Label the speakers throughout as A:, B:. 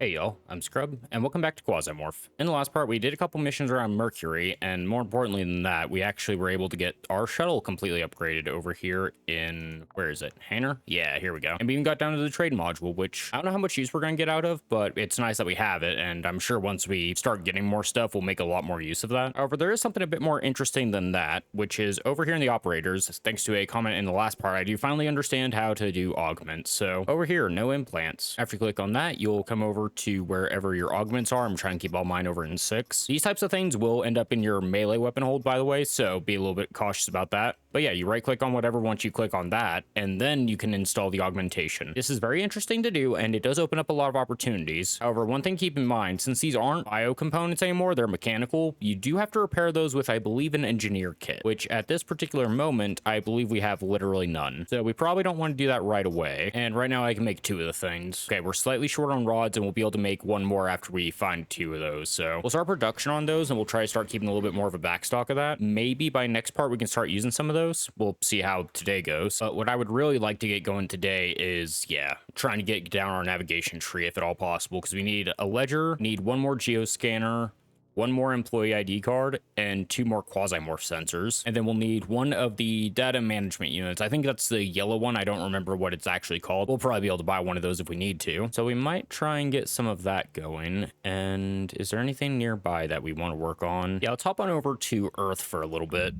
A: Hey y'all, I'm Scrub, and welcome back to Quasimorph. In the last part, we did a couple missions around Mercury, and more importantly than that, we actually were able to get our shuttle completely upgraded over here in, where is it, Hanner? Yeah, here we go. And we even got down to the trade module, which I don't know how much use we're going to get out of, but it's nice that we have it, and I'm sure once we start getting more stuff, we'll make a lot more use of that. However, there is something a bit more interesting than that, which is over here in the operators, thanks to a comment in the last part, I do finally understand how to do augments. So over here, no implants. After you click on that, you'll come over to wherever your augments are. I'm trying to keep all mine over in 6. These types of things will end up in your melee weapon hold, by the way, so be a little bit cautious about that. But yeah, you right click on whatever once you click on that, and then you can install the augmentation. This is very interesting to do, and it does open up a lot of opportunities. However, one thing to keep in mind, since these aren't bio components anymore, they're mechanical, you do have to repair those with, I believe, an engineer kit, which at this particular moment, I believe we have literally none. So we probably don't want to do that right away. And right now I can make 2 of the things. Okay, we're slightly short on rods, and we'll be able to make 1 more after we find 2 of those. So we'll start production on those, and we'll try to start keeping a little bit more of a backstock of that. Maybe by next part, we can start using some of those. We'll see how today goes. But what I would really like to get going today is, yeah, trying to get down our navigation tree if at all possible, because we need a ledger, need 1 more geoscanner, 1 more employee ID card, and 2 more Quasimorph sensors. And then we'll need 1 of the data management units. I think that's the yellow one. I don't remember what it's actually called. We'll probably be able to buy 1 of those if we need to. So we might try and get some of that going. And is there anything nearby that we want to work on? Yeah, let's hop on over to Earth for a little bit.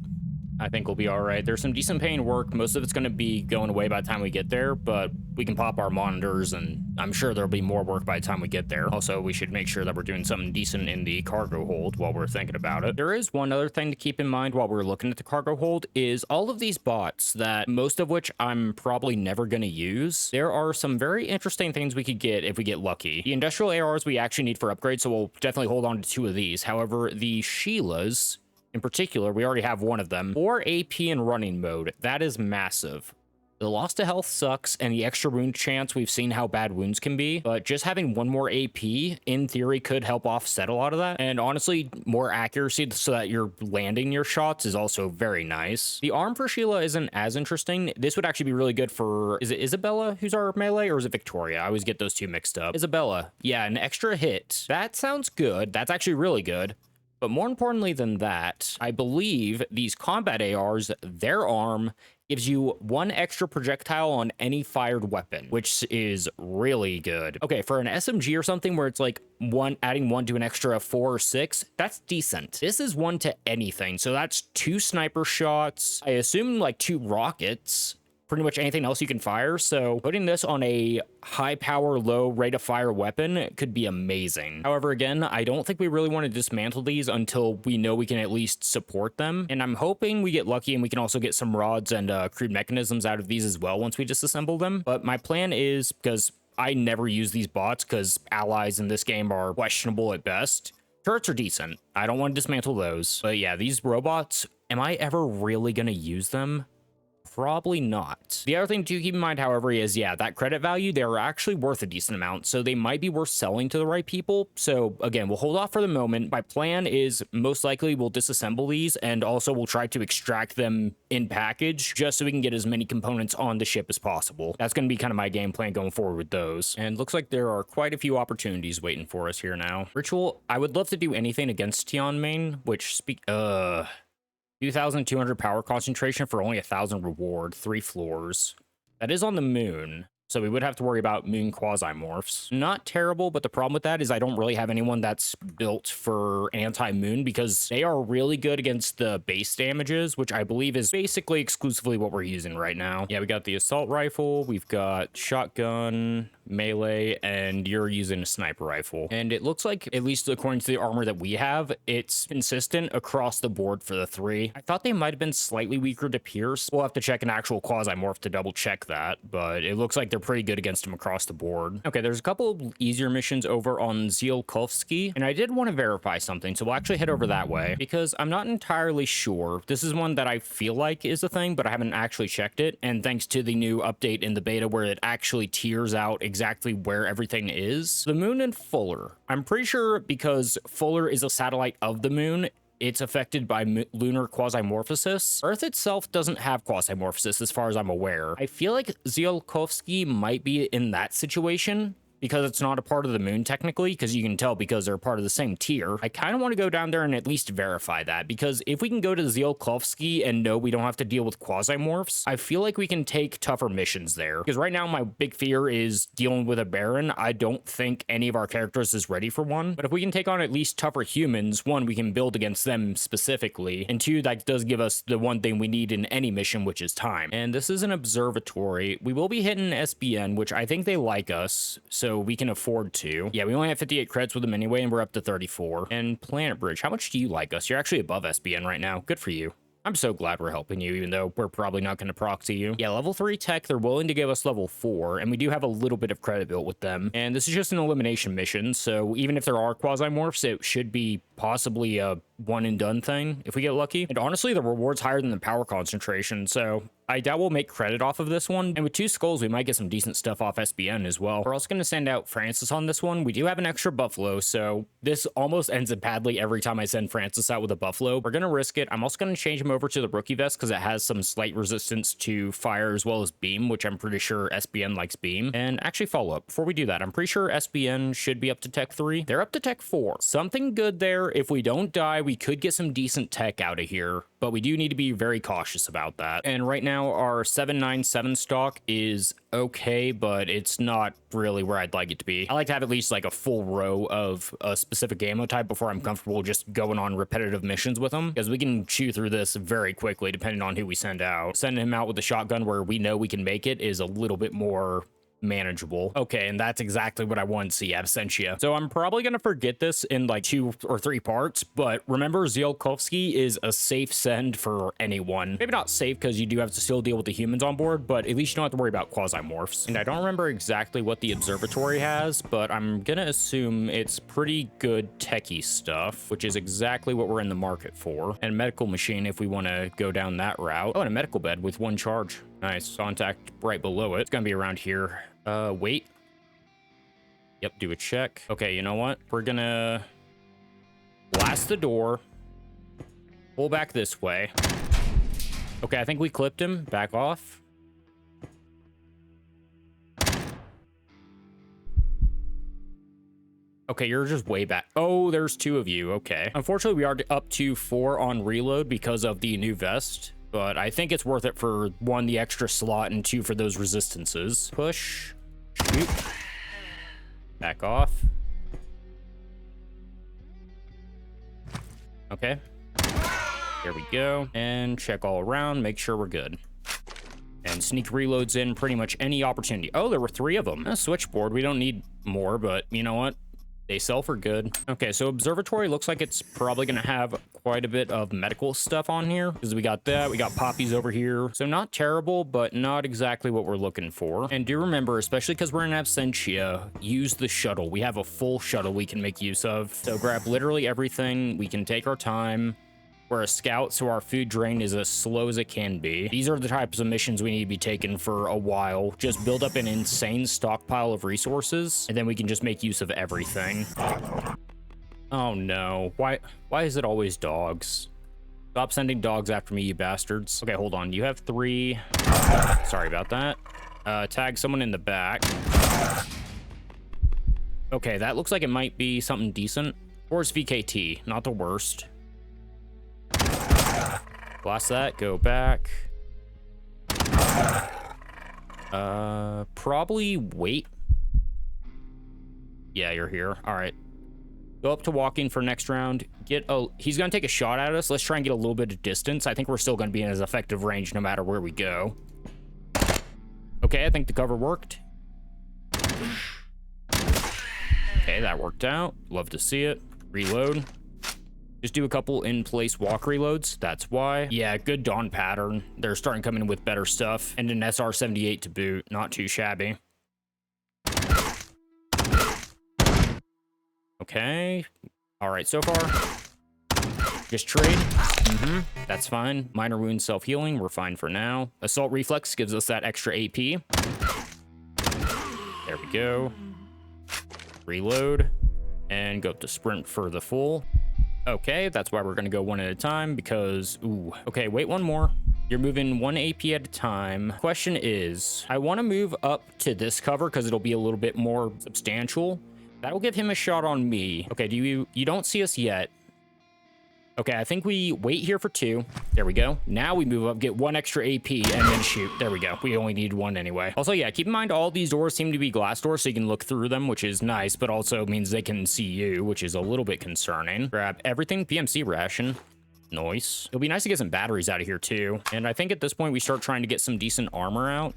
A: I think we'll be all right. There's some decent paying work. Most of it's going to be going away by the time we get there, but we can pop our monitors, and I'm sure there'll be more work by the time we get there. Also, we should make sure that we're doing something decent in the cargo hold while we're thinking about it. There is one other thing to keep in mind while we're looking at the cargo hold is all of these bots, that most of which I'm probably never going to use. There are some very interesting things we could get if we get lucky. The industrial ARs we actually need for upgrades, so we'll definitely hold on to 2 of these. However, the Sheilas, in particular, we already have 1 of them. 4 AP in running mode. That is massive. The loss to health sucks, and the extra wound chance, we've seen how bad wounds can be, but just having 1 more AP, in theory, could help offset a lot of that. And honestly, more accuracy so that you're landing your shots is also very nice. The arm for Sheila isn't as interesting. This would actually be really good for, is it Isabella who's our melee, or is it Victoria? I always get those 2 mixed up. Isabella. Yeah, an extra hit. That sounds good. That's actually really good. But more importantly than that, I believe these combat ARs, their arm gives you 1 extra projectile on any fired weapon, which is really good. Okay, for an SMG or something where it's like adding 1 to an extra 4 or 6, that's decent. This is 1 to anything, so that's 2 sniper shots, I assume like 2 rockets, pretty much anything else you can fire. So putting this on a high power, low rate of fire weapon could be amazing. However, again, I don't think we really want to dismantle these until we know we can at least support them. And I'm hoping we get lucky and we can also get some rods and crude mechanisms out of these as well once we disassemble them. But my plan is, because I never use these bots because allies in this game are questionable at best, turrets are decent. I don't want to dismantle those. But yeah, these robots, am I ever really going to use them? Probably not. The other thing to keep in mind, however, is, yeah, that credit value, they're actually worth a decent amount, so they might be worth selling to the right people. So again, we'll hold off for the moment. My plan is most likely we'll disassemble these, and also we'll try to extract them in package just so we can get as many components on the ship as possible. That's going to be kind of my game plan going forward with those. And looks like there are quite a few opportunities waiting for us here now. Ritual, I would love to do anything against Tianmain, which 2,200 power concentration for only 1,000 reward, 3 floors. That is on the moon, so we would have to worry about moon Quasimorphs. Not terrible, but the problem with that is I don't really have anyone that's built for anti-moon because they are really good against the base damages, which I believe is basically exclusively what we're using right now. Yeah, we got the assault rifle, we've got shotgun, melee, and you're using a sniper rifle. And it looks like, at least according to the armor that we have, it's consistent across the board for the 3. I thought they might have been slightly weaker to pierce. We'll have to check an actual Quasimorph to double check that, but it looks like they're pretty good against them across the board. Okay, there's a couple easier missions over on Ziolkovsky, and I did want to verify something, so we'll actually head over that way because I'm not entirely sure. This is one that I feel like is a thing, but I haven't actually checked it, and thanks to the new update in the beta where it actually tiers out exactly where everything is. The moon and Fuller. I'm pretty sure because Fuller is a satellite of the moon, it's affected by lunar quasimorphosis. Earth itself doesn't have quasimorphosis as far as I'm aware. I feel like Ziolkovsky might be in that situation, because it's not a part of the moon technically, because you can tell because they're part of the same tier. I kind of want to go down there and at least verify that, because if we can go to Ziolkovsky and know we don't have to deal with Quasimorphs, I feel like we can take tougher missions there. Because right now my big fear is dealing with a Baron. I don't think any of our characters is ready for one, but if we can take on at least tougher humans, one, we can build against them specifically, and two, that does give us the one thing we need in any mission, which is time. And this is an observatory. We will be hitting SBN, which I think they like us, so we can afford to. Yeah, we only have 58 credits with them anyway, and we're up to 34. And Planet Bridge, how much do you like us? You're actually above SBN right now. Good for you. I'm so glad we're helping you, even though we're probably not going to proxy you. Yeah, level 3 tech, they're willing to give us level 4, and we do have a little bit of credit built with them. And this is just an elimination mission, so even if there are Quasimorphs, it should be possibly a one and done thing if we get lucky. And honestly, the reward's higher than the power concentration, so I doubt we'll make credit off of this one. And with 2 skulls, we might get some decent stuff off SBN as well. We're also going to send out Francis on this one. We do have an extra buffalo, so this almost ends up badly every time I send Francis out with a buffalo. We're going to risk it. I'm also going to change him over to the rookie vest because it has some slight resistance to fire as well as beam, which I'm pretty sure SBN likes beam. And actually follow up before we do that. I'm pretty sure SBN should be up to tech 3. They're up to tech 4. Something good there. If we don't die, we could get some decent tech out of here, but we do need to be very cautious about that. And right now our 797 stock is okay, but it's not really where I'd like it to be. I like to have at least like a full row of a specific ammo type before I'm comfortable just going on repetitive missions with them, because we can chew through this very quickly depending on who we send out. Sending him out with the shotgun where we know we can make it is a little bit more manageable. Okay, and that's exactly what I wanted to see, Absentia. So I'm probably gonna forget this in like 2 or 3 parts, but remember, Ziolkovsky is a safe send for anyone. Maybe not safe because you do have to still deal with the humans on board, but at least you don't have to worry about Quasimorphs. And I don't remember exactly what the observatory has, but I'm gonna assume it's pretty good techie stuff, which is exactly what we're in the market for. And medical machine if we want to go down that route. Oh, and a medical bed with 1 charge. Nice. Contact right below it. It's gonna be around here. Wait. Yep, do a check. Okay, you know what? We're gonna blast the door. Pull back this way. Okay, I think we clipped him. Back off. Okay, you're just way back. Oh, there's 2 of you. Okay. Unfortunately, we are up to 4 on reload because of the new vest, but I think it's worth it for 1, the extra slot, and 2, for those resistances. Push. Shoot. Back off. Okay. There we go. And check all around. Make sure we're good. And sneak reloads in pretty much any opportunity. Oh, there were 3 of them. A switchboard. We don't need more, but you know what? They sell for good. Okay, so observatory looks like it's probably gonna have quite a bit of medical stuff on here, because we got that, we got poppies over here. So not terrible, but not exactly what we're looking for. And do remember, especially because we're in Absentia, use the shuttle. We have a full shuttle we can make use of. So grab literally everything. We can take our time. We're a scout, so our food drain is as slow as it can be. These are the types of missions we need to be taking for a while. Just build up an insane stockpile of resources, and then we can just make use of everything. Oh no, why is it always dogs? Stop sending dogs after me, you bastards. Okay, hold on, you have 3. Sorry about that. Tag someone in the back. Okay, that looks like it might be something decent. Or it's VKT, not the worst. Blast that, go back. Probably wait. Yeah, you're here. All right. Go up to walking for next round. He's gonna take a shot at us. Let's try and get a little bit of distance. I think we're still gonna be in his effective range no matter where we go. Okay, I think the cover worked. Okay, that worked out. Love to see it. Reload. Just do a couple in-place walk reloads. That's why. Yeah, good dawn pattern. They're starting coming in with better stuff. And an SR-78 to boot. Not too shabby. Okay. All right, so far. Just trade. That's fine. Minor wound self-healing. We're fine for now. Assault reflex gives us that extra AP. There we go. Reload. And go up to sprint for the full. Okay, that's why we're gonna go 1 at a time, because, ooh, okay, wait 1 more. You're moving 1 AP at a time. Question is, I want to move up to this cover because it'll be a little bit more substantial. That'll give him a shot on me. Okay, you don't see us yet. Okay, I think we wait here for 2. There we go. Now we move up, get 1 extra AP, and then shoot. There we go. We only need 1 anyway. Also, yeah, keep in mind all these doors seem to be glass doors, so you can look through them, which is nice, but also means they can see you, which is a little bit concerning. Grab everything. PMC ration. Nice. It'll be nice to get some batteries out of here, too. And I think at this point, we start trying to get some decent armor out.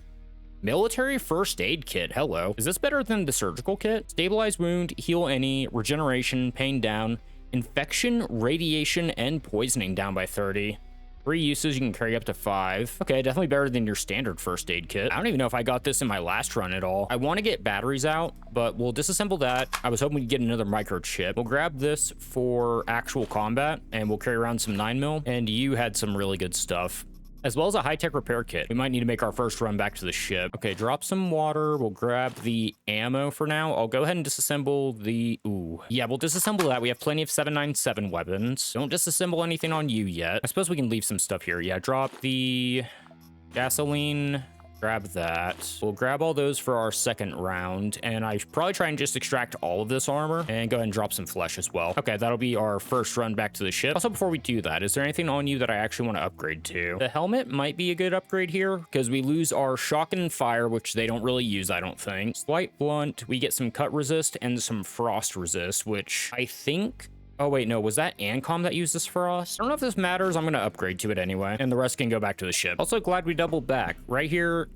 A: Military first aid kit. Hello. Is this better than the surgical kit? Stabilize wound, heal any, regeneration, pain down. Infection, radiation, and poisoning down by 30. 3 uses, you can carry up to 5. Okay, definitely better than your standard first aid kit. I don't even know if I got this in my last run at all. I want to get batteries out, but we'll disassemble that. I was hoping we'd get another microchip. We'll grab this for actual combat, and we'll carry around some 9mm. And you had some really good stuff, as well as a high-tech repair kit. We might need to make our first run back to the ship. Okay, drop some water. We'll grab the ammo for now. I'll go ahead and disassemble the... Ooh. Yeah, we'll disassemble that. We have plenty of 797 weapons. Don't disassemble anything on you yet. I suppose we can leave some stuff here. Yeah, drop the gasoline. Grab that. We'll grab all those for our second round, and I should probably try and just extract all of this armor and go ahead and drop some flesh as well. Okay, that'll be our first run back to the ship. Also, before we do that, is there anything on you that I actually want to upgrade to? The helmet might be a good upgrade here because we lose our shock and fire, which they don't really use, I don't think. Slight blunt, we get some cut resist and some frost resist, which I think... Oh, wait, no, was that Ancom that used this for us? I don't know if this matters. I'm going to upgrade to it anyway, and the rest can go back to the ship. Also, glad we doubled back. Right here,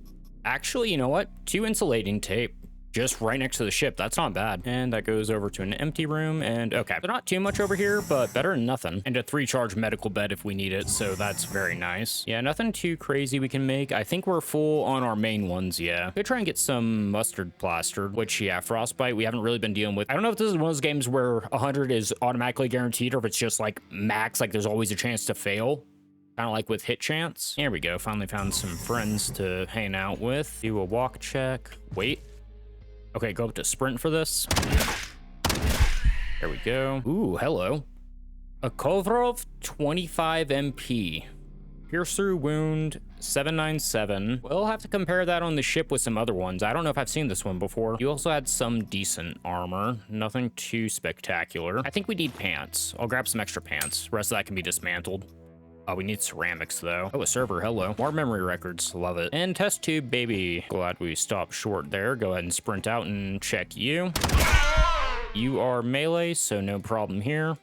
A: actually, you know what? 2 insulating tape just right next to the ship. That's not bad. And that goes over to an empty room, and okay. So not too much over here, but better than nothing. And a 3-charge medical bed if we need it, so that's very nice. Yeah, nothing too crazy we can make. I think we're full on our main ones, yeah. Could try and get some mustard plastered, which, yeah, frostbite, we haven't really been dealing with. I don't know if this is one of those games where 100 is automatically guaranteed, or if it's just, like, max, like there's always a chance to fail. Kind of like with hit chance. Here we go. Finally found some friends to hang out with. Do a walk check. Wait. Okay, go up to sprint for this. There we go. Ooh, hello. A Kovrov 25 MP. Pierce through wound 797. We'll have to compare that on the ship with some other ones. I don't know if I've seen this one before. You also had some decent armor. Nothing too spectacular. I think we need pants. I'll grab some extra pants. The rest of that can be dismantled. Oh, we need ceramics, though. Oh, a server, hello. More memory records, love it. And test tube, baby. Glad we stopped short there. Go ahead and sprint out and check you. You are melee, so no problem here.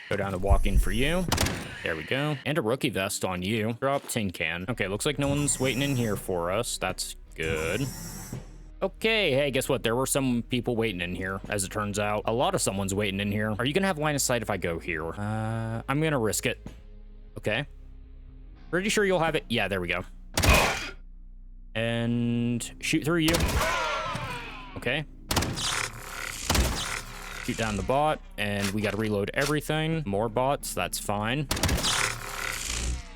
A: Go down to walking for you. There we go. And a rookie vest on you. Drop tin can. Okay, looks like no one's waiting in here for us. That's good. Okay, hey, guess what? There were some people waiting in here, as it turns out. A lot of someone's waiting in here. Are you gonna have line of sight if I go here? I'm gonna risk it. Okay. Pretty sure you'll have it. Yeah, there we go. And shoot through you. Okay. Shoot down the bot, and we gotta reload everything. More bots, that's fine.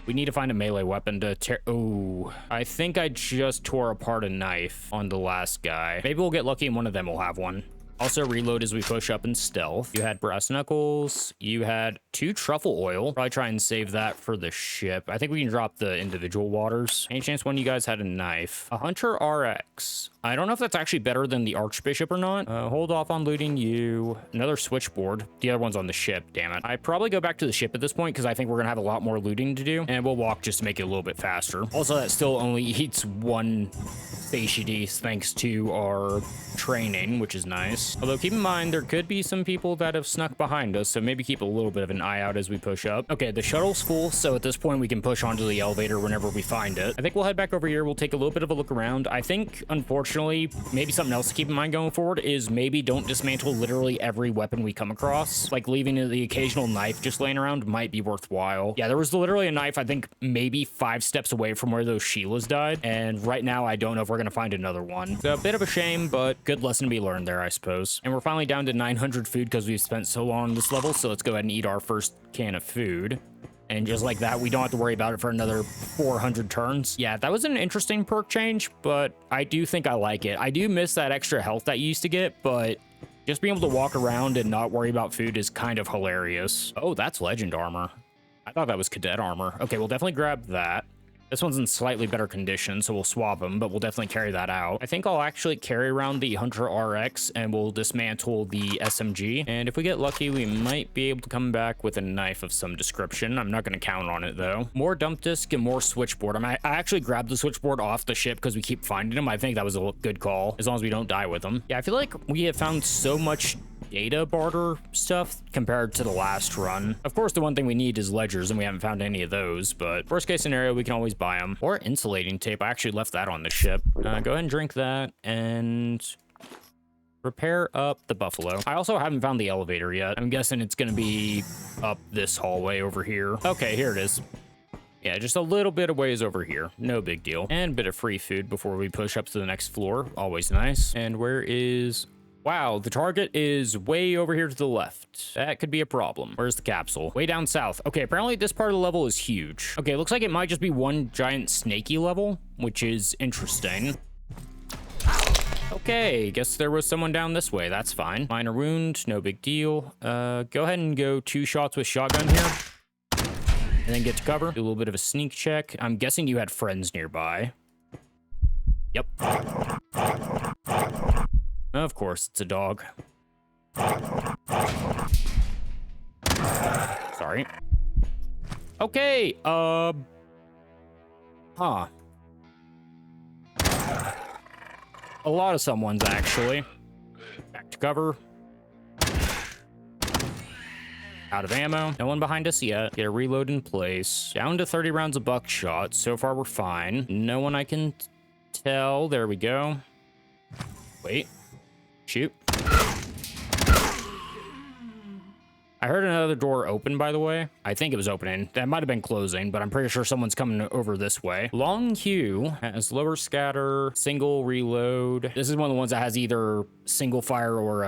A: We need to find a melee weapon to tear. Oh, I think I just tore apart a knife on the last guy. Maybe we'll get lucky and one of them will have one. Also reload as we push up in stealth. You had brass knuckles. You had 2 truffle oil. Probably try and save that for the ship. I think we can drop the individual waters. Any chance one of you guys had a knife? A Hunter RX. I don't know if that's actually better than the Archbishop or not. Hold off on looting you. Another switchboard. The other one's on the ship, damn it. I'd probably go back to the ship at this point because I think we're gonna have a lot more looting to do. And we'll walk just to make it a little bit faster. Also, that still only eats 1 satiety thanks to our training, which is nice. Although keep in mind, there could be some people that have snuck behind us, so maybe keep a little bit of an eye out as we push up. Okay, the shuttle's full, so at this point we can push onto the elevator whenever we find it. I think we'll head back over here. We'll take a little bit of a look around. I think, unfortunately, maybe something else to keep in mind going forward is maybe don't dismantle literally every weapon we come across. Like leaving the occasional knife just laying around might be worthwhile. Yeah, there was literally a knife, I think maybe 5 steps away from where those Sheilas died, and right now I don't know if we're gonna find another one. So a bit of a shame, but good lesson to be learned there, I suppose. And we're finally down to 900 food because we've spent so long on this level, so let's go ahead and eat our first can of food. And just like that, we don't have to worry about it for another 400 turns. Yeah, that was an interesting perk change, but I do think I like it. I do miss that extra health that you used to get, but just being able to walk around and not worry about food is kind of hilarious. Oh, that's legend armor. I thought that was cadet armor. Okay, we'll definitely grab that. This one's in slightly better condition, so we'll swap them, but we'll definitely carry that out. I think I'll actually carry around the Hunter RX, and we'll dismantle the SMG. And if we get lucky, we might be able to come back with a knife of some description. I'm not going to count on it, though. More dump disk and more switchboard. I actually grabbed the switchboard off the ship because we keep finding them. I think that was a good call, as long as we don't die with them. Yeah, I feel like we have found so much data barter stuff compared to the last run. Of course, the one thing we need is ledgers, and we haven't found any of those, but worst case scenario, we can always buy them. Or insulating tape. I actually left that on the ship. Go ahead and drink that and repair up the buffalo. I also haven't found the elevator yet. I'm guessing it's gonna be up this hallway over here. Okay, here it is. Yeah, just a little bit of ways over here. No big deal. And a bit of free food before we push up to the next floor. Always nice. And where is... Wow, the target is way over here to the left. That could be a problem. Where's the capsule? Way down south. Okay, apparently this part of the level is huge. Okay, looks like it might just be one giant snaky level, which is interesting. Okay, guess there was someone down this way. That's fine. Minor wound, no big deal. Go ahead and go 2 shots with shotgun here. And then get to cover. Do a little bit of a sneak check. I'm guessing you had friends nearby. Yep. Of course, it's a dog. Sorry. Okay, huh. A lot of someone's, actually. Back to cover. Out of ammo. No one behind us yet. Get a reload in place. Down to 30 rounds of buckshot. So far, we're fine. No one I can tell. There we go. Wait. Shoot. I heard another door open, by the way. I think it was opening. That might have been closing, but I'm pretty sure someone's coming over this way. Long queue has lower scatter, single reload. This is one of the ones that has either single fire or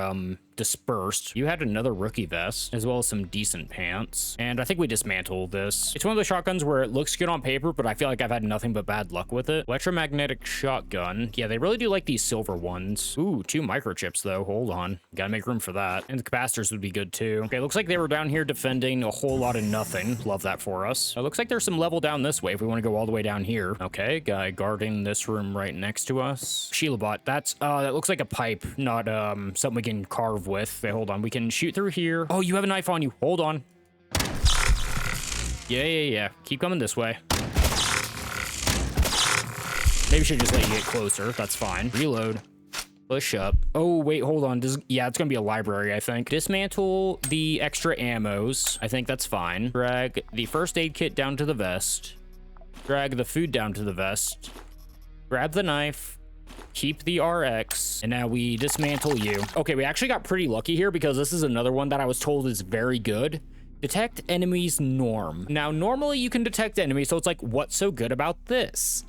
A: dispersed. You had another rookie vest, as well as some decent pants. And I think we dismantled this. It's one of the shotguns where it looks good on paper, but I feel like I've had nothing but bad luck with it. Electromagnetic shotgun. Yeah, they really do like these silver ones. Ooh, 2 microchips, though. Hold on. Gotta make room for that. And the capacitors would be good, too. Okay, looks like they were down here defending a whole lot of nothing. Love that for us. It looks like there's some level down this way if we want to go all the way down here. Okay, guy guarding this room right next to us. Sheila that's, that looks like a pipe, not, something we can carve with. Okay, hold on. We can shoot through here. Oh, you have a knife on you. Hold on. Yeah. Keep coming this way. Maybe we should just let you get closer. That's fine. Reload. Push up. Oh, wait, hold on. Yeah, it's gonna be a library, I think. Dismantle the extra ammos. I think that's fine. Drag the first aid kit down to the vest. Drag the food down to the vest. Grab the knife. Keep the RX, and now we dismantle you. Okay, we actually got pretty lucky here because this is another one that I was told is very good. Detect enemies norm. Now, normally you can detect enemies, so it's like, what's so good about this?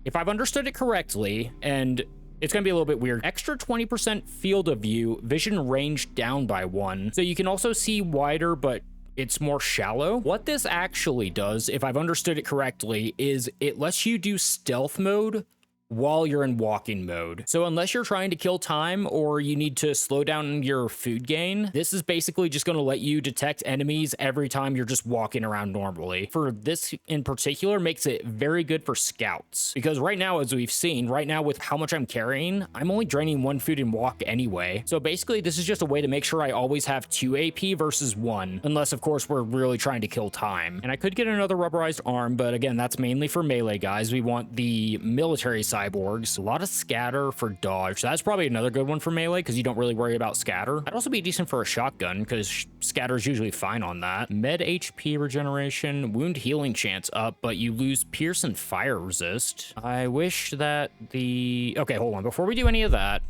A: If I've understood it correctly, and it's gonna be a little bit weird, extra 20% field of view, vision range down by 1. So you can also see wider, but it's more shallow. What this actually does, if I've understood it correctly, is it lets you do stealth mode while you're in walking mode. So unless you're trying to kill time or you need to slow down your food gain, this is basically just going to let you detect enemies every time you're just walking around normally. For this in particular makes it very good for scouts, because right now, as we've seen, right now with how much I'm carrying, I'm only draining 1 food and walk anyway. So basically this is just a way to make sure I always have 2 AP versus 1, unless of course we're really trying to kill time. And I could get another rubberized arm, but again, that's mainly for melee guys. We want the military cyborgs. A lot of scatter for dodge. So that's probably another good one for melee because you don't really worry about scatter. That'd also be decent for a shotgun because scatter is usually fine on that. Med HP regeneration, wound healing chance up, but you lose pierce and fire resist. I wish that the... Okay, hold on. Before we do any of that,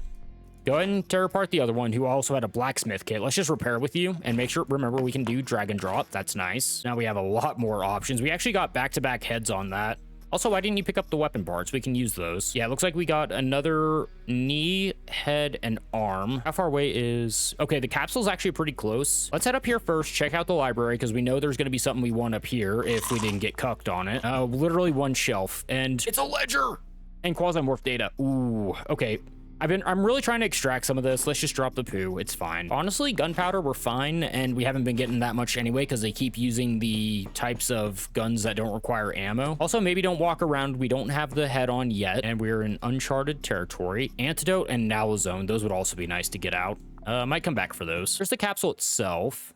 A: go ahead and tear apart the other one who also had a blacksmith kit. Let's just repair with you and make sure, remember, we can do drag and drop. That's nice. Now we have a lot more options. We actually got back-to-back heads on that. Also, why didn't you pick up the weapon parts? We can use those. Yeah, it looks like we got another knee, head, and arm. How far away is... Okay, the capsule's actually pretty close. Let's head up here first, check out the library, because we know there's going to be something we want up here if we didn't get cucked on it. Literally 1 shelf, and it's a ledger! And Quasimorph data. Ooh, okay. I'm really trying to extract some of this. Let's just drop the poo. It's fine. Honestly, gunpowder, we're fine, and we haven't been getting that much anyway because they keep using the types of guns that don't require ammo. Also, maybe don't walk around. We don't have the head on yet, and we're in uncharted territory. Antidote and Nalazone, those would also be nice to get out. Might come back for those. There's the capsule itself.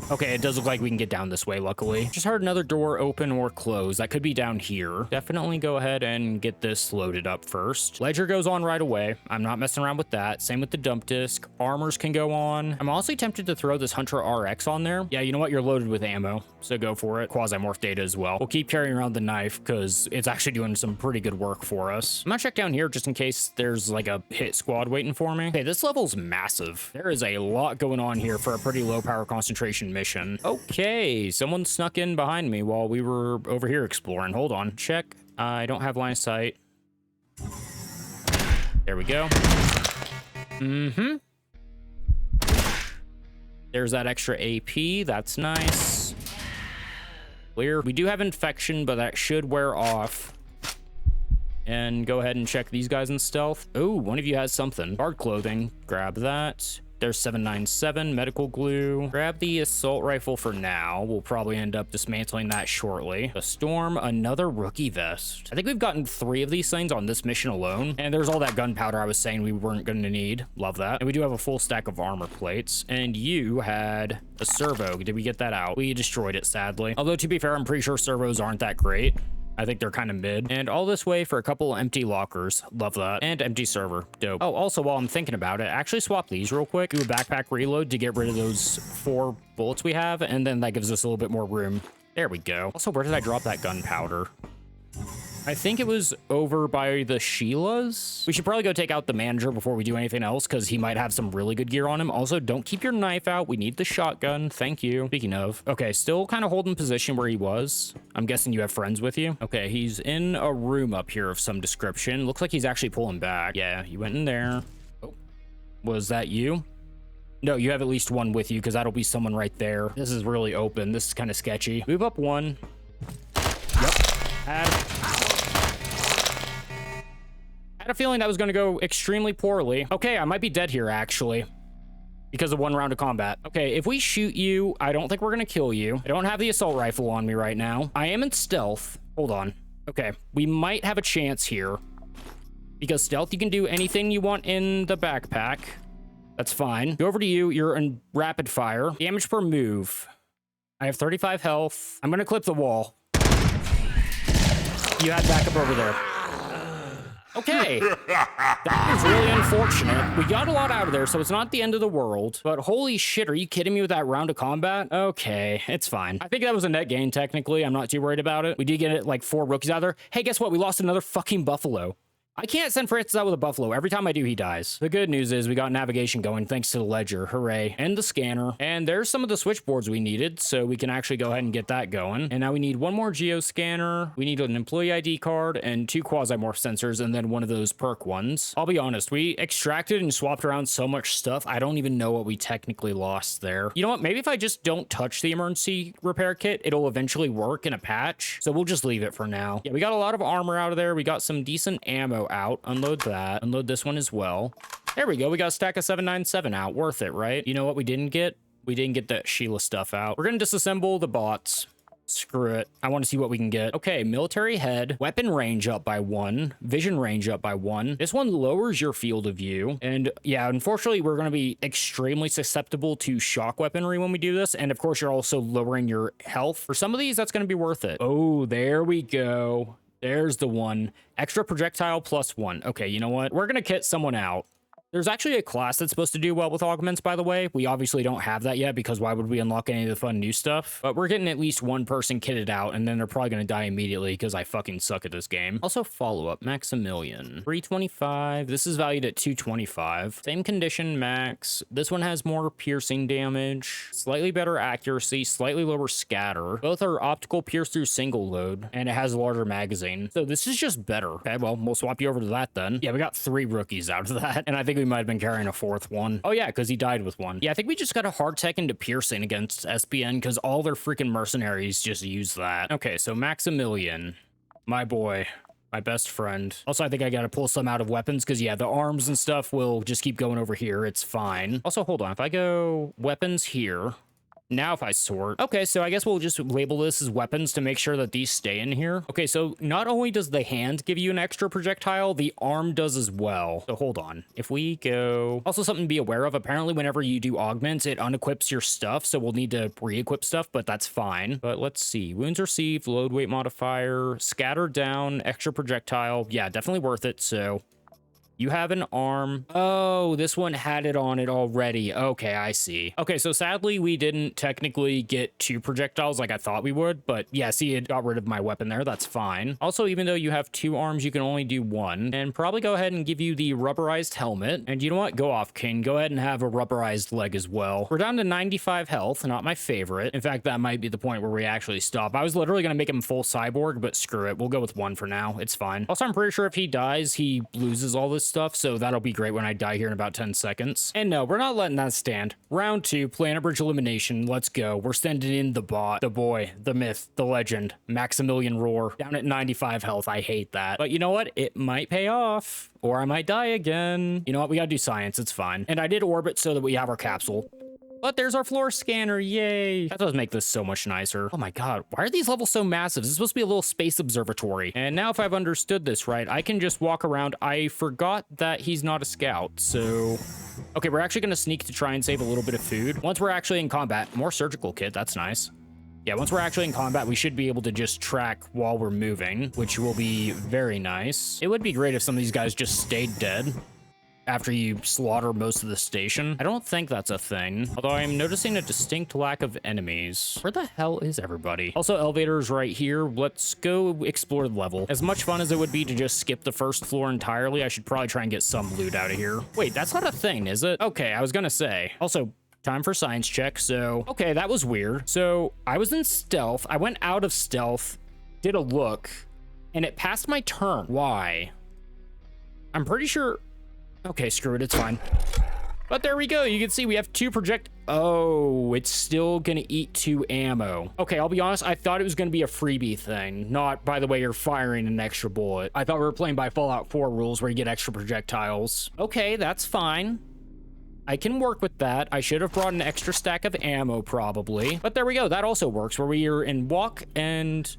A: Okay, it does look like we can get down this way, luckily. Just heard another door open or close. That could be down here. Definitely go ahead and get this loaded up first. Ledger goes on right away. I'm not messing around with that. Same with the dump disc. Armors can go on. I'm honestly tempted to throw this Hunter RX on there. Yeah, you know what? You're loaded with ammo, so go for it. Quasimorph data as well. We'll keep carrying around the knife because it's actually doing some pretty good work for us. I'm gonna check down here just in case there's like a hit squad waiting for me. Okay, this level's massive. There is a lot going on here for a pretty low power concentration mission. Okay, someone snuck in behind me while we were over here exploring. Hold on, check. I don't have line of sight. There we go. There's that extra AP. That's nice. Clear. We do have infection, but that should wear off. And go ahead and check these guys in stealth. Oh, one of you has something. Guard clothing. Grab that. There's 797 medical glue. Grab the assault rifle for now. We'll probably end up dismantling that shortly. A storm, another rookie vest. I think we've gotten 3 of these things on this mission alone. And there's all that gunpowder I was saying we weren't going to need. Love that. And we do have a full stack of armor plates. And you had a servo. Did we get that out? We destroyed it, sadly. Although, to be fair, I'm pretty sure servos aren't that great. I think they're kind of mid. And all this way for a couple empty lockers. Love that. And empty server. Dope. Oh, also, while I'm thinking about it, actually swap these real quick. Do a backpack reload to get rid of those 4 bullets we have. And then that gives us a little bit more room. There we go. Also, where did I drop that gunpowder? I think it was over by the Sheilas. We should probably go take out the manager before we do anything else because he might have some really good gear on him. Also, don't keep your knife out. We need the shotgun. Thank you. Speaking of. Okay, still kind of holding position where he was. I'm guessing you have friends with you. Okay, he's in a room up here of some description. Looks like he's actually pulling back. Yeah, you went in there. Oh, was that you? No, you have at least one with you because that'll be someone right there. This is really open. This is kind of sketchy. Move up 1. Yep. I had a feeling that was going to go extremely poorly. Okay, I might be dead here, actually, because of 1 round of combat. Okay, if we shoot you, I don't think we're going to kill you. I don't have the assault rifle on me right now. I am in stealth. Hold on. Okay, we might have a chance here. Because stealth, you can do anything you want in the backpack. That's fine. Go over to you. You're in rapid fire. Damage per move. I have 35 health. I'm going to clip the wall. You had backup over there. Okay, that is really unfortunate. We got a lot out of there, so it's not the end of the world. But holy shit, are you kidding me with that round of combat? Okay, it's fine. I think that was a net gain, technically. I'm not too worried about it. We did get like 4 rookies out there. Hey, guess what? We lost another fucking buffalo. I can't send Francis out with a buffalo. Every time I do, he dies. The good news is we got navigation going thanks to the ledger. Hooray. And the scanner. And there's some of the switchboards we needed, so we can actually go ahead and get that going. And now we need 1 more geoscanner. We need an employee ID card and 2 Quasimorph sensors and then one of those perk ones. I'll be honest, we extracted and swapped around so much stuff, I don't even know what we technically lost there. You know what? Maybe if I just don't touch the emergency repair kit, it'll eventually work in a patch. So we'll just leave it for now. Yeah, we got a lot of armor out of there. We got some decent ammo out. Unload that. Unload this one as well. There we go. We got a stack of 797 out. Worth it, right? You know what we didn't get? We didn't get that Sheila stuff out. We're going to disassemble the bots. Screw it. I want to see what we can get. Okay, military head. Weapon range up by 1. Vision range up by 1. This one lowers your field of view. And yeah, unfortunately, we're going to be extremely susceptible to shock weaponry when we do this. And of course, you're also lowering your health. For some of these, that's going to be worth it. Oh, there we go. There's the one. Extra projectile plus 1. Okay, you know what? We're going to kit someone out. There's actually a class that's supposed to do well with augments, by the way. We obviously don't have that yet because why would we unlock any of the fun new stuff? But we're getting at least 1 person kitted out, and then they're probably going to die immediately because I fucking suck at this game. Also, follow-up, Maximilian. 325. This is valued at 225. Same condition, max. This one has more piercing damage, slightly better accuracy, slightly lower scatter. Both are optical pierce through single load, and it has a larger magazine. So this is just better. Okay, well, we'll swap you over to that then. Yeah, we got 3 rookies out of that, and I think we might have been carrying a 4th one. Oh yeah, because he died with 1. Yeah, I think we just got a hard tech into piercing against SPN because all their freaking mercenaries just use that. Okay, so Maximilian, my boy.
B: My best friend. Also, I think I gotta pull some out of weapons because, yeah, the arms and stuff will just keep going over here. It's fine. Also, hold on. If I go weapons here, now if I sort. Okay, so I guess we'll just label this as weapons to make sure that these stay in here. Okay, so not only does the hand give you an extra projectile, the arm does as well. So hold on. If we go... Also something to be aware of, apparently whenever you do augments, it unequips your stuff, so we'll need to re-equip stuff, but that's fine. But let's see. Wounds received, load weight modifier, scattered down, extra projectile. Yeah, definitely worth it, so... You have an arm. Oh, this one had it on it already. Okay, I see. Okay, so sadly, we didn't technically get 2 projectiles like I thought we would, but yeah, see, it got rid of my weapon there. That's fine. Also, even though you have 2 arms, you can only do 1. And probably go ahead and give you the rubberized helmet. And you know what? Go off, King. Go ahead and have a rubberized leg as well. We're down to 95 health, not my favorite. In fact, that might be the point where we actually stop. I was literally going to make him full cyborg, but screw it. We'll go with 1 for now. It's fine. Also, I'm pretty sure if he dies, he loses all this stuff, so that'll be great when I die here in about 10 seconds. And no, we're not letting that stand. Round 2, Planet Bridge elimination. Let's go. We're sending in the bot, the boy, the myth, the legend, Maximilian Roar, down at 95 health. I hate that. But you know what? It might pay off, or I might die again. You know what? We gotta do science. It's fine. And I did orbit so that we have our capsule. But there's our floor scanner, yay. That does make this so much nicer. Oh my god, why are these levels so massive? This is supposed to be a little space observatory. And now if I've understood this right, I can just walk around. I forgot that he's not a scout, so... Okay, we're actually gonna sneak to try and save a little bit of food. Once we're actually in combat, more surgical kit, that's nice. Yeah, once we're actually in combat, we should be able to just track while we're moving, which will be very nice. It would be great if some of these guys just stayed dead after you slaughter most of the station. I don't think that's a thing, although I'm noticing a distinct lack of enemies. Where the hell is everybody? Also, elevators right here. Let's go explore the level. As much fun as it would be to just skip the first floor entirely, I should probably try and get some loot out of here. Wait, that's not a thing, is it? Okay, I was gonna say. Also, time for science check, so... Okay, that was weird. So, I was in stealth. I went out of stealth, did a look, and it passed my turn. Why? I'm pretty sure... Okay, screw it, it's fine. But there we go, you can see we have 2 Oh, it's still gonna eat 2 ammo. Okay, I'll be honest, I thought it was gonna be a freebie thing, not, by the way, you're firing an extra bullet. I thought we were playing by Fallout 4 rules where you get extra projectiles. Okay, that's fine. I can work with that. I should have brought an extra stack of ammo, probably. But there we go, that also works, where we are in walk and...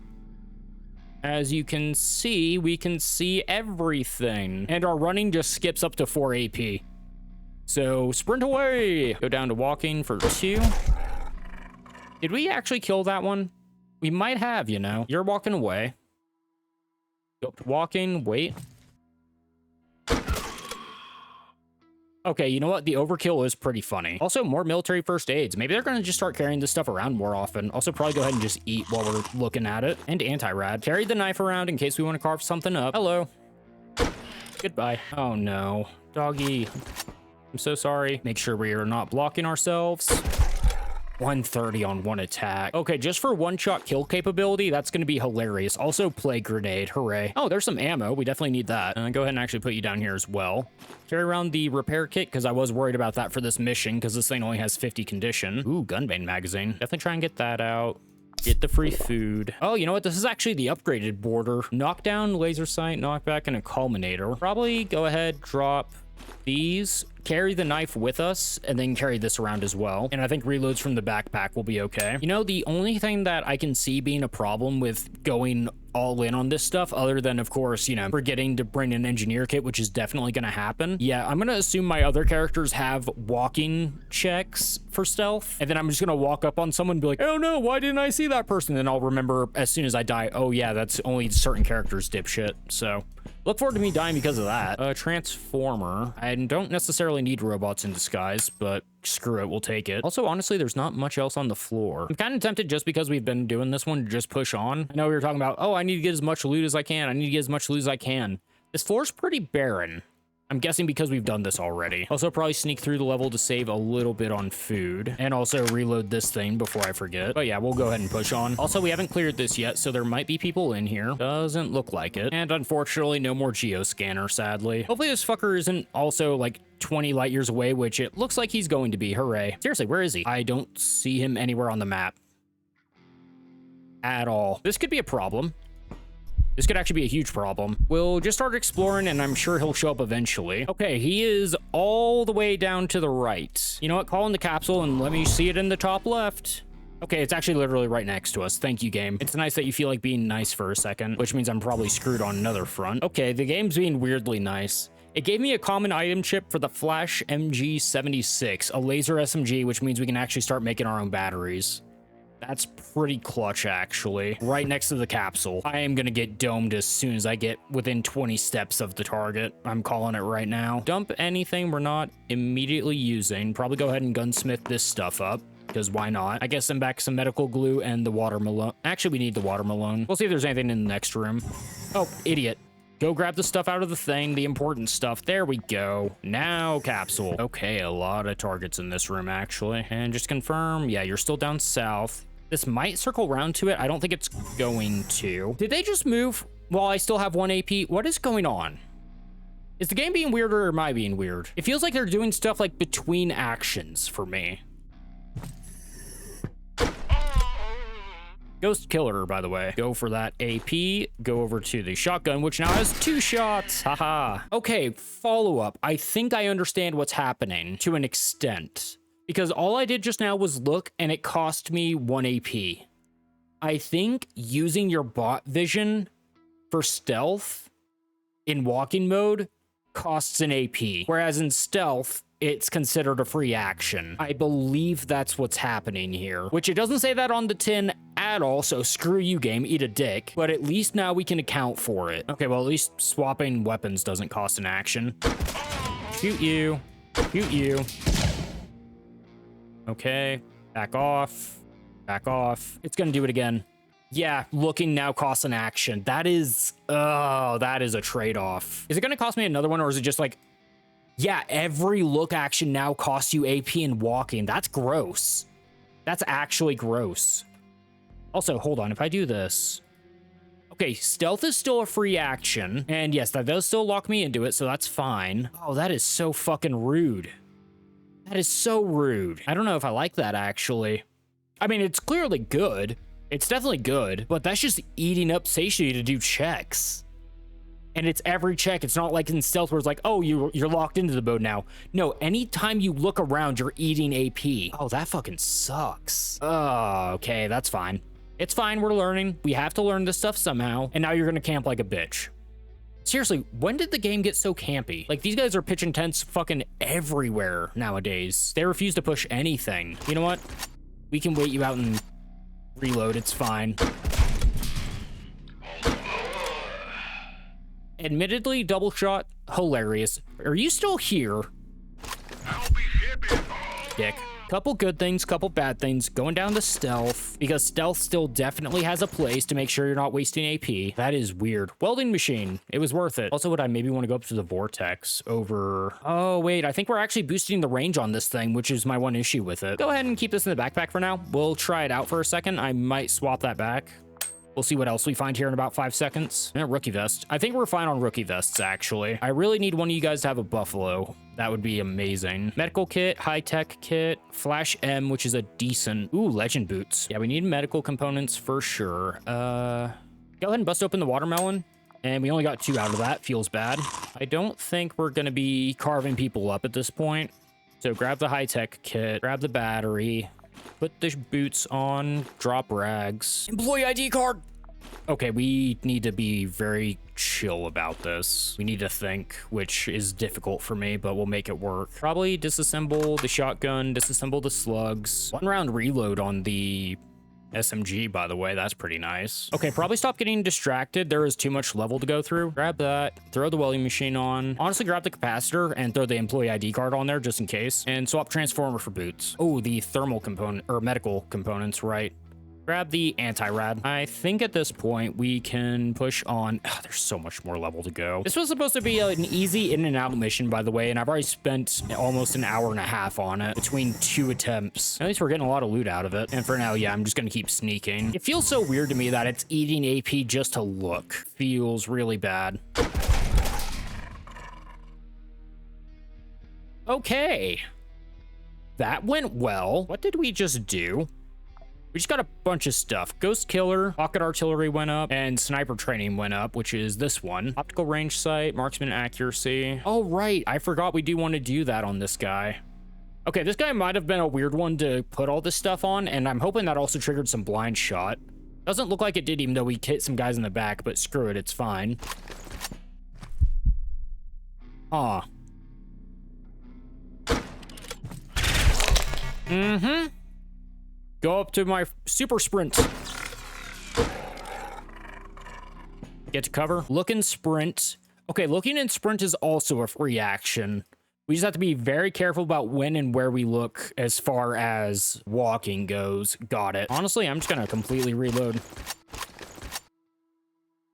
B: As you can see, we can see everything. And our running just skips up to 4 AP. So, sprint away! Go down to walking for 2. Did we actually kill that one? We might have, you know. You're walking away. Go up to walking, wait. Okay, you know what? The overkill is pretty funny. Also, more military first aids. Maybe they're gonna just start carrying this stuff around more often. Also, probably go ahead and just eat while we're looking at it. And anti-rad. Carry the knife around in case we want to carve something up. Hello. Goodbye. Oh no. Doggy. I'm so sorry. Make sure we are not blocking ourselves. 130 on 1 attack. Okay, just for one-shot kill capability, that's going to be hilarious. Also, plague grenade. Hooray. Oh, there's some ammo. We definitely need that. Go ahead and actually put you down here as well. Carry around the repair kit, because I was worried about that for this mission, because this thing only has 50 condition. Ooh, gunbane magazine. Definitely try and get that out. Get the free food. Oh, you know what? This is actually the upgraded border. Knockdown, laser sight, knockback, and a culminator. Probably go ahead, drop these, carry the knife with us, and then carry this around as well. And I think reloads from the backpack will be okay. You know, the only thing that I can see being a problem with going all in on this stuff, other than, of course, you know, forgetting to bring an engineer kit, which is definitely going to happen. Yeah, I'm going to assume my other characters have walking checks for stealth, and then I'm just going to walk up on someone and be like, oh no, why didn't I see that person? And I'll remember as soon as I die, oh yeah, that's only certain characters, dipshit. So look forward to me dying because of that. Transformer. I don't necessarily need robots in disguise, but screw it, we'll take it. Also, honestly, there's not much else on the floor. I'm kind of tempted, just because we've been doing this one, to just push on. I know we were talking about, oh, I need to get as much loot as I can. I need to get as much loot as I can. This floor's pretty barren. I'm guessing because we've done this already. Also, probably sneak through the level to save a little bit on food, and also reload this thing before I forget. But yeah, we'll go ahead and push on. Also, we haven't cleared this yet, so there might be people in here. Doesn't look like it. And unfortunately, no more geoscanner, sadly. Hopefully this fucker isn't also like 20 light years away, which it looks like he's going to be. Hooray. Seriously, where is he? I don't see him anywhere on the map at all. This could be a problem. This could actually be a huge problem. We'll just start exploring, and I'm sure he'll show up eventually. Okay, he is all the way down to the right. You know what? Call in the capsule and let me see it in the top left. Okay, it's actually literally right next to us. Thank you, game. It's nice that you feel like being nice for a second, which means I'm probably screwed on another front. Okay, the game's being weirdly nice. It gave me a common item chip for the Flash MG76, a laser SMG, which means we can actually start making our own batteries. That's pretty clutch, actually. Right next to the capsule. I am gonna get domed as soon as I get within 20 steps of the target. I'm calling it right now. Dump anything we're not immediately using. Probably go ahead and gunsmith this stuff up, because why not? I guess send back some medical glue and the watermelon. Actually, we need the watermelon. We'll see if there's anything in the next room. Oh, idiot. Go grab the stuff out of the thing, the important stuff. There we go. Now capsule. Okay, a lot of targets in this room, actually. And just confirm, yeah, you're still down south. This might circle around to it. I don't think it's going to. Did they just move while I still have 1 AP? What is going on? Is the game being weird or am I being weird? It feels like they're doing stuff like between actions for me. Ghost killer, by the way. Go for that AP. Go over to the shotgun, which now has 2 shots. Haha. Okay, follow up. I think I understand what's happening to an extent. Because all I did just now was look, and it cost me 1 AP. I think using your bot vision for stealth in walking mode costs an AP. Whereas in stealth, it's considered a free action. I believe that's what's happening here. Which it doesn't say that on the tin at all, so screw you, game, eat a dick. But at least now we can account for it. Okay, well, at least swapping weapons doesn't cost an action. Shoot you. Shoot you. Okay, back off, back off. It's gonna do it again. Yeah, looking now costs an action. That is, oh, that is a trade-off. Is it gonna cost me another one, or is it just like, yeah, every look action now costs you AP and walking? That's gross. That's actually gross. Also, hold on, if I do this. Okay, stealth is still a free action, and yes, that does still lock me into it, so that's fine. Oh, that is so fucking rude. That is so rude. I don't know if I like that, actually. I mean, it's clearly good. It's definitely good, but that's just eating up satiety to do checks. And it's every check. It's not like in stealth where it's like, oh, you're locked into the mode now. No, anytime you look around, you're eating AP. Oh, that fucking sucks. Oh, okay, that's fine. It's fine, we're learning. We have to learn this stuff somehow. And now you're gonna camp like a bitch. Seriously, when did the game get so campy? Like, these guys are pitching tents fucking everywhere nowadays. They refuse to push anything. You know what? We can wait you out and reload. It's fine. Admittedly, double shot, hilarious. Are you still here? Dick. Couple good things, couple bad things. Going down to stealth, because stealth still definitely has a place to make sure you're not wasting AP. That is weird. Welding machine. It was worth it. Also, would I maybe want to go up to the vortex over... Oh, wait. I think we're actually boosting the range on this thing, which is my one issue with it. Go ahead and keep this in the backpack for now. We'll try it out for a second. I might swap that back. We'll see what else we find here in about 5 seconds. Rookie vest. I think we're fine on rookie vests, actually. I really need one of you guys to have a buffalo. That would be amazing. Medical kit, high-tech kit, Flash M, which is a decent... Ooh, legend boots. Yeah, we need medical components for sure. Go ahead and bust open the watermelon. And we only got 2 out of that. Feels bad. I don't think we're going to be carving people up at this point. So grab the high-tech kit, grab the battery, put the boots on, drop rags. Employee ID card! Okay, we need to be very chill about this. We need to think, which is difficult for me, but we'll make it work. Probably disassemble the shotgun, disassemble the slugs. 1 round reload on the SMG, by the way. That's pretty nice. Okay, probably stop getting distracted. There is too much level to go through. Grab that, throw the welding machine on. Honestly, grab the capacitor and throw the employee ID card on there just in case. And swap transformer for boots. Oh, the thermal component, or medical components, right? Grab the anti-rad. I think at this point we can push on. Oh, there's so much more level to go. This was supposed to be an easy in and out mission, by the way, and I've already spent almost an hour and a half on it between 2 attempts. At least we're getting a lot of loot out of it. And for now, yeah, I'm just gonna keep sneaking. It feels so weird to me that it's eating AP just to look. Feels really bad. Okay. That went well. What did we just do? We just got a bunch of stuff. Ghost Killer, Pocket Artillery went up, and Sniper Training went up, which is this one. Optical Range Sight, Marksman Accuracy. Oh, right. I forgot we do want to do that on this guy. Okay, this guy might have been a weird one to put all this stuff on, and I'm hoping that also triggered some blind shot. Doesn't look like it did, even though we hit some guys in the back, but screw it, it's fine. Huh. Mm-hmm. Go up to my super sprint. Get to cover. Look and sprint. Okay, looking and sprint is also a free action. We just have to be very careful about when and where we look as far as walking goes. Got it. Honestly, I'm just gonna completely reload.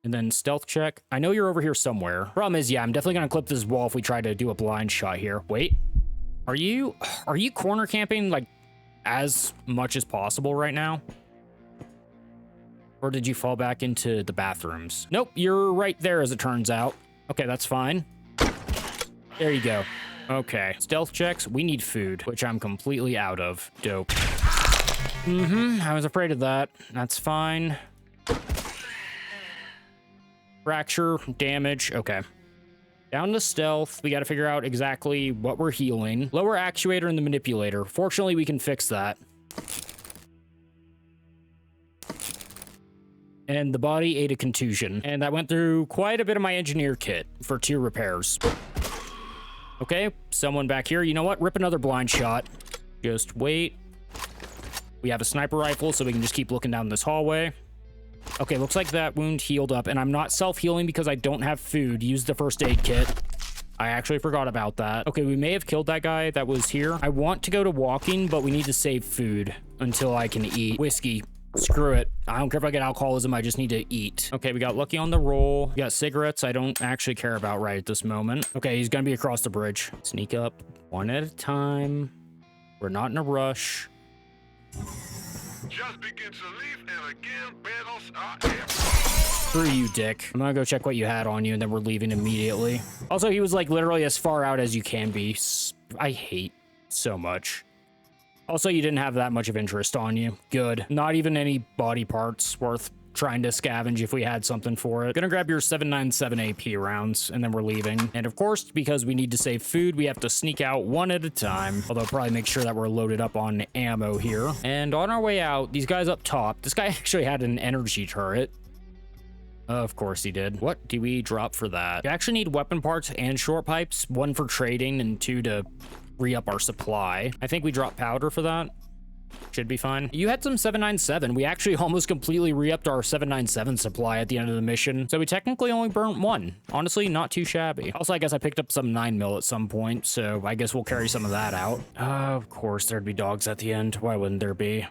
B: And then stealth check. I know you're over here somewhere. Problem is, yeah, I'm definitely gonna clip this wall if we try to do a blind shot here. Wait. Are you corner camping like as much as possible right now? Or did you fall back into the bathrooms? Nope, you're right there as it turns out. Okay, that's fine. There you go. Okay, stealth checks. We need food, which I'm completely out of. Dope. I was afraid of that. That's fine. Fracture, damage. Okay. Down to stealth. We got to figure out exactly what we're healing. Lower actuator and the manipulator. Fortunately, we can fix that. And the body ate a contusion. And that went through quite a bit of my engineer kit for 2 repairs. Okay, someone back here. You know what? Rip another blind shot. Just wait. We have a sniper rifle, so we can just keep looking down this hallway. Okay, looks like that wound healed up, and I'm not self-healing because I don't have food. Use the first aid kit. I actually forgot about that. Okay, we may have killed that guy that was here. I want to go to walking, but we need to save food until I can eat. Whiskey. Screw it. I don't care if I get alcoholism, I just need to eat. Okay, we got lucky on the roll. We got cigarettes I don't actually care about right at this moment. Okay, he's gonna be across the bridge. Sneak up one at a time. We're not in a rush.
C: Just begin to leave, and again, battles are here.
B: Screw you, dick. I'm gonna go check what you had on you, and then we're leaving immediately. Also, he was like literally as far out as you can be. I hate so much. Also, you didn't have that much of interest on you. Good. Not even any body parts worth trying to scavenge if we had something for it. Gonna grab your 797 AP rounds, and then we're leaving. And of course, because we need to save food, we have to sneak out one at a time. Although probably make sure that we're loaded up on ammo here. And on our way out, these guys up top, this guy actually had an energy turret. Of course he did. What do we drop for that? We actually need weapon parts and short pipes. 1 for trading and 2 to re-up our supply. I think we dropped powder for that. Should be fine. You had some 797. We actually almost completely re-upped our 797 supply at the end of the mission. So we technically only burnt 1. Honestly, not too shabby. Also, I guess I picked up some 9mm at some point, so I guess we'll carry some of that out. Of course, there'd be dogs at the end. Why wouldn't there be?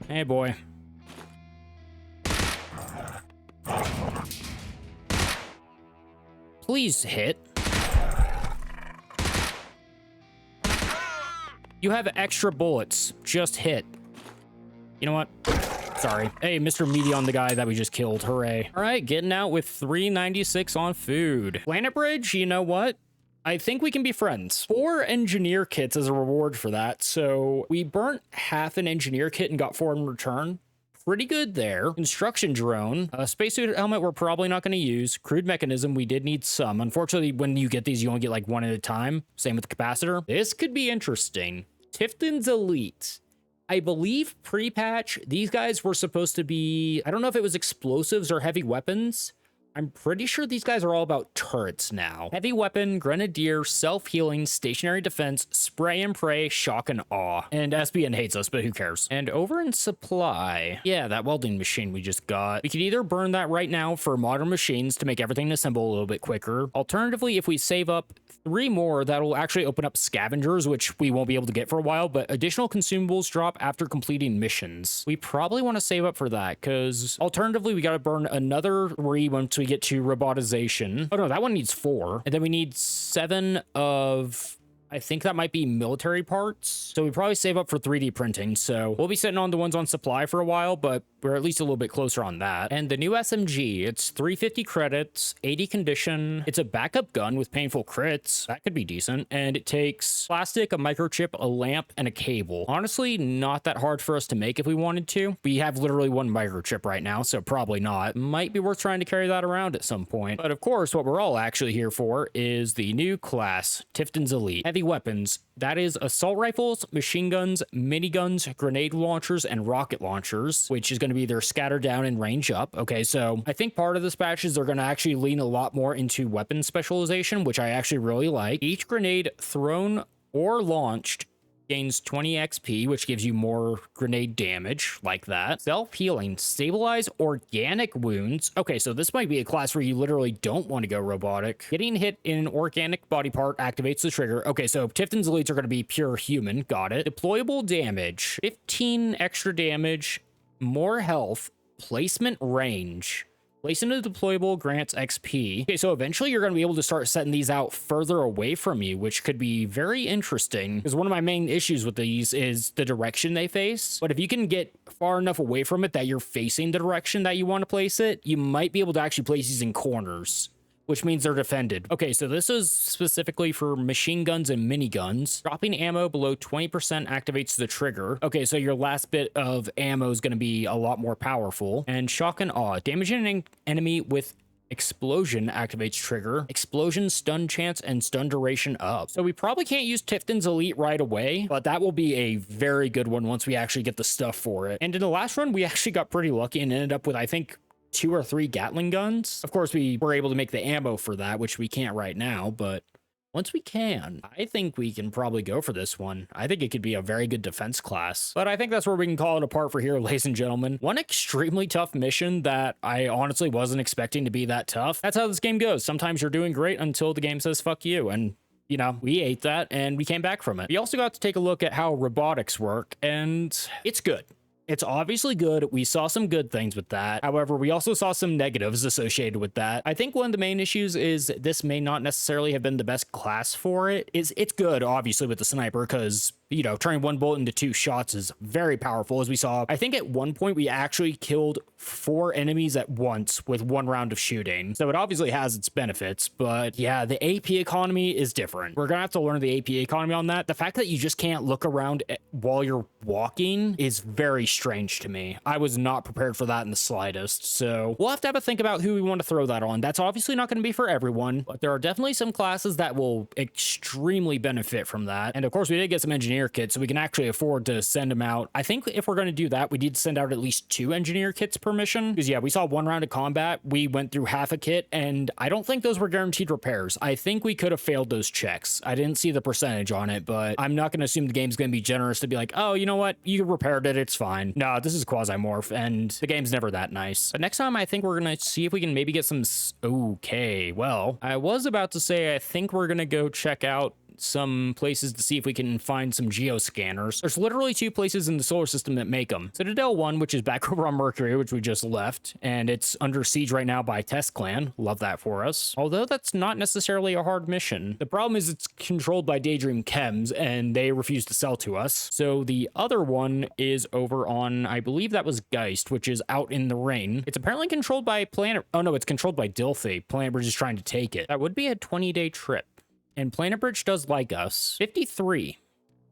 B: Hey, boy. Please hit. You have extra bullets. Just hit. You know what? Sorry. Hey, Mr. Meaty on the guy that we just killed. Hooray. All right, getting out with 396 on food. Planet Bridge, you know what? I think we can be friends. 4 engineer kits as a reward for that. So we burnt half an engineer kit and got 4 in return. Pretty good there. Construction drone. A spacesuit helmet we're probably not going to use. Crude mechanism, we did need some. Unfortunately, when you get these, you only get like 1 at a time. Same with the capacitor. This could be interesting. Tifton's Elite. I believe pre-patch, these guys were supposed to be, I don't know if it was explosives or heavy weapons. I'm pretty sure these guys are all about turrets now. Heavy weapon, grenadier, self-healing, stationary defense, spray and pray, shock and awe. And SBN hates us, but who cares? And over in supply, yeah, that welding machine we just got. We could either burn that right now for modern machines to make everything assemble a little bit quicker. Alternatively, if we save up 3 more, that'll actually open up scavengers, which we won't be able to get for a while, but additional consumables drop after completing missions. We probably want to save up for that, because alternatively, we got to burn another 3 once we get to robotization. Oh no, that one needs 4. And then we need 7 of I think that might be military parts. So we probably save up for 3D printing. So we'll be sitting on the ones on supply for a while, but we're at least a little bit closer on that. And the new SMG, it's 350 credits, 80 condition. It's a backup gun with painful crits. That could be decent. And it takes plastic, a microchip, a lamp, and a cable. Honestly, not that hard for us to make if we wanted to. We have literally one microchip right now, so probably not. Might be worth trying to carry that around at some point. But of course, what we're all actually here for is the new class, Tifton's Elite. Heavy weapons. That is assault rifles, machine guns, miniguns, grenade launchers, and rocket launchers, which is going to be their scatter down and range up. Okay, so I think part of this patch is they're going to actually lean a lot more into weapon specialization, which I actually really like. Each grenade thrown or launched gains 20 XP, which gives you more grenade damage, like that. Self-healing, stabilize organic wounds. Okay, so this might be a class where you literally don't want to go robotic. Getting hit in an organic body part activates the trigger. Okay, so Tifton's elites are going to be pure human. Got it. Deployable damage, 15 extra damage, more health, placement range. Placing a deployable grants XP. Okay, so eventually you're going to be able to start setting these out further away from you, which could be very interesting, because one of my main issues with these is the direction they face. But if you can get far enough away from it that you're facing the direction that you want to place it, you might be able to actually place these in corners, which means they're defended. Okay, so this is specifically for machine guns and miniguns. Dropping ammo below 20% activates the trigger. Okay, so your last bit of ammo is going to be a lot more powerful. And shock and awe. Damaging an enemy with explosion activates trigger. Explosion, stun chance, and stun duration up. So we probably can't use Tifton's Elite right away, but that will be a very good one once we actually get the stuff for it. And in the last run, we actually got pretty lucky and ended up with, I think, 2 or 3 Gatling guns. Of course, we were able to make the ammo for that, which we can't right now, but once we can, I think we can probably go for this one. I think it could be a very good defense class. But I think that's where we can call it apart for here, ladies and gentlemen. One extremely tough mission that I honestly wasn't expecting to be that tough. That's how this game goes. Sometimes you're doing great until the game says fuck you, and you know, we ate that and we came back from it. We also got to take a look at how robotics work, and it's good. It's obviously good. We saw some good things with that. However, we also saw some negatives associated with that. I think one of the main issues is this may not necessarily have been the best class for it. It's good, obviously, with the sniper, because, you know, turning one bullet into 2 shots is very powerful, as we saw. I think at one point we actually killed 4 enemies at once with 1 round of shooting. So it obviously has its benefits, but yeah, the AP economy is different. We're gonna have to learn the AP economy on that. The fact that you just can't look around while you're walking is very strange to me. I was not prepared for that in the slightest. So we'll have to have a think about who we want to throw that on. That's obviously not going to be for everyone, but there are definitely some classes that will extremely benefit from that. And of course, we did get some engineer kits, so we can actually afford to send them out. I think if we're going to do that, we need to send out at least 2 engineer kits per mission, because yeah, we saw 1 round of combat, we went through half a kit, and I don't think those were guaranteed repairs. I think we could have failed those checks. I didn't see the percentage on it, but I'm not going to assume the game's going to be generous to be like, oh, you know what, you repaired it, it's fine. No, this is Quasimorph, and the game's never that nice. But next time, I think we're going to see if we can maybe get some... Okay, well, I was about to say I think we're going to go check out some places to see if we can find some geoscanners. There's literally 2 places in the solar system that make them. Citadel 1, which is back over on Mercury, which we just left, and it's under siege right now by Test Clan. Love that for us. Although that's not necessarily a hard mission. The problem is it's controlled by Daydream Chems, and they refuse to sell to us. So the other one is over on, I believe that was Geist, which is out in the rain. It's apparently controlled by Planet... Oh no, it's controlled by Dilthy. Planet Bridge is trying to take it. That would be a 20-day trip. And Planet Bridge does like us. 53.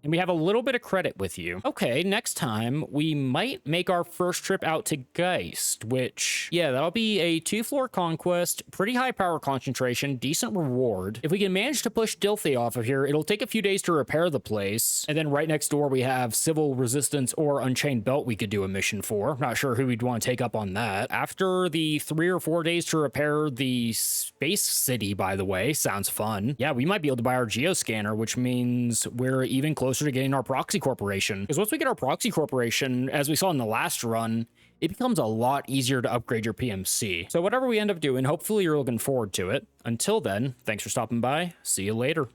B: And we have a little bit of credit with you. Okay, next time, we might make our first trip out to Geist, which, yeah, that'll be a 2-floor conquest, pretty high power concentration, decent reward. If we can manage to push Dilthy off of here, it'll take a few days to repair the place. And then right next door, we have Civil Resistance or Unchained Belt we could do a mission for. Not sure who we'd want to take up on that. After the 3 or 4 days to repair the space city, by the way, sounds fun. Yeah, we might be able to buy our geoscanner, which means we're even closer to getting our proxy corporation. Because once we get our proxy corporation, as we saw in the last run, it becomes a lot easier to upgrade your PMC. So whatever we end up doing, hopefully you're looking forward to it. Until then, thanks for stopping by. See you later.